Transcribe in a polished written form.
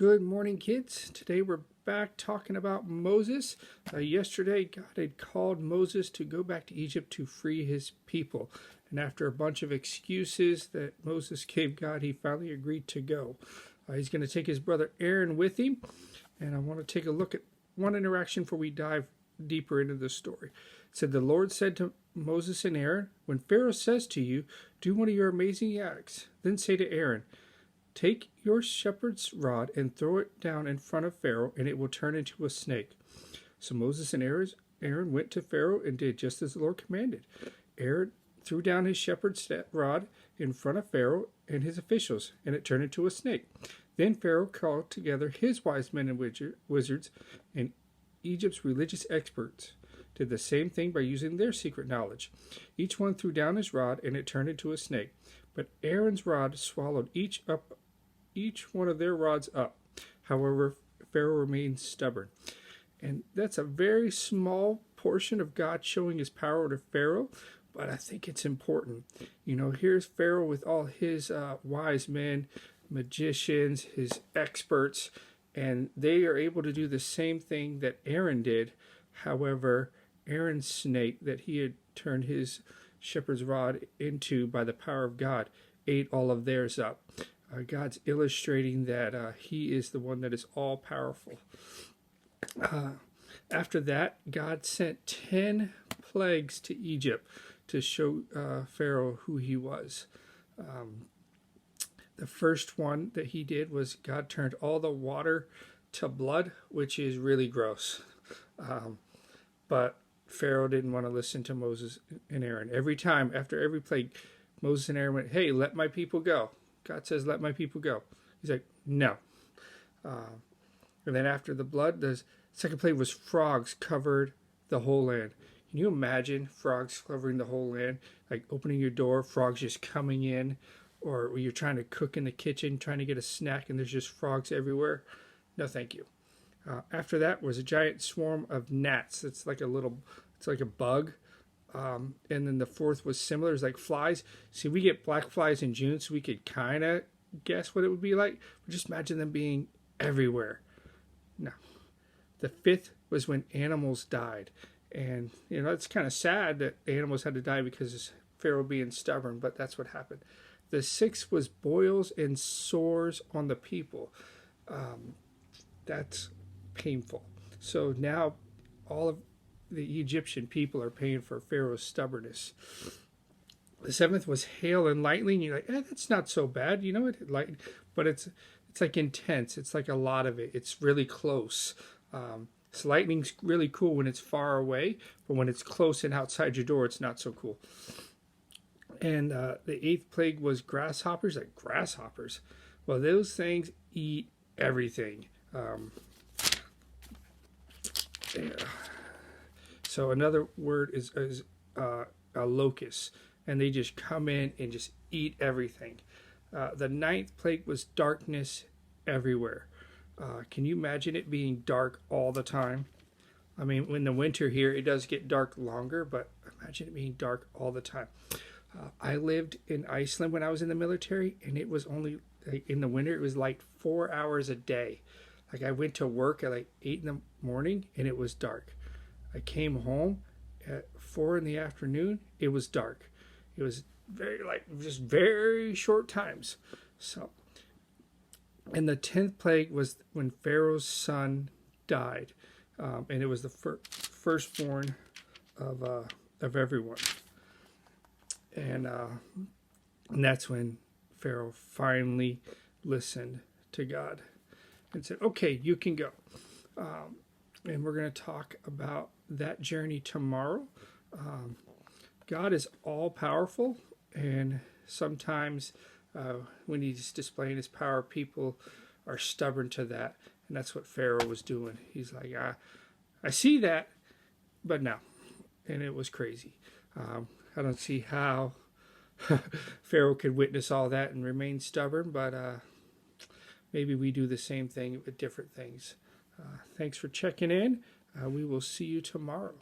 Good morning, kids. Today we're back talking about Moses. Yesterday, God had called Moses to go back to Egypt to free his people. And after a bunch of excuses that Moses gave God, he finally agreed to go. He's going to take his brother Aaron with him. And I want to take a look at one interaction before we dive deeper into the story. It said, "The Lord said to Moses and Aaron, when Pharaoh says to you, do one of your amazing acts, then say to Aaron, take your shepherd's rod and throw it down in front of Pharaoh, and it will turn into a snake." So Moses and Aaron went to Pharaoh and did just as the Lord commanded. Aaron threw down his shepherd's rod in front of Pharaoh and his officials, and it turned into a snake. Then Pharaoh called together his wise men and wizards, and Egypt's religious experts did the same thing by using their secret knowledge. Each one threw down his rod, and it turned into a snake. But Aaron's rod swallowed each one of their rods up. However, Pharaoh remained stubborn. And that's a very small portion of God showing his power to Pharaoh, but I think it's important. Here's Pharaoh with all his wise men, magicians, his experts, and they are able to do the same thing that Aaron did. However, Aaron's snake that he had turned his shepherd's rod into by the power of God ate all of theirs up. God's illustrating that he is the one that is all powerful. After that, God sent 10 plagues to Egypt to show Pharaoh who he was. The first one that he did was God turned all the water to blood, which is really gross. But Pharaoh didn't want to listen to Moses and Aaron. Every time, after every plague, Moses and Aaron went, "Hey, let my people go." God says, "Let my people go." He's like, "No." And then after the blood, the second plague was frogs covered the whole land. Can you imagine frogs covering the whole land? Like opening your door, frogs just coming in, or when you're trying to cook in the kitchen, trying to get a snack, and there's just frogs everywhere. No, thank you. After that was a giant swarm of gnats. It's like a bug. And then the fourth was similar. It's like flies. See, we get black flies in June, so we could kind of guess what it would be like. But just imagine them being everywhere. No. The fifth was when animals died. And, it's kind of sad that animals had to die because of Pharaoh being stubborn, but that's what happened. The sixth was boils and sores on the people. That's painful. So now all of the Egyptian people are paying for Pharaoh's stubbornness. The seventh was hail and lightning. You're like, that's not so bad. But it's like intense. It's like a lot of it. It's really close. So lightning's really cool when it's far away, but when it's close and outside your door, it's not so cool. And the eighth plague was grasshoppers. Like grasshoppers. Well, those things eat everything. So another word is a locust, and they just come in and just eat everything. The ninth plague was darkness everywhere. Can you imagine it being dark all the time? I mean, in the winter here, it does get dark longer, but imagine it being dark all the time. I lived in Iceland when I was in the military, and it was only, in the winter, it was like 4 hours a day. Like I went to work at like 8 in the morning, and it was dark. I came home at 4 in the afternoon, it was dark. It was very short times. So, and the 10th plague was when Pharaoh's son died. And it was the firstborn of everyone. And that's when Pharaoh finally listened to God and said, "Okay, you can go." And we're going to talk about that journey tomorrow. God is all powerful, and sometimes when he's displaying his power, people are stubborn to that, and that's what Pharaoh was doing. He's like, I see that, but no. And it was crazy. I don't see how Pharaoh could witness all that and remain stubborn, but maybe we do the same thing with different things. Thanks for checking in. We will see you tomorrow.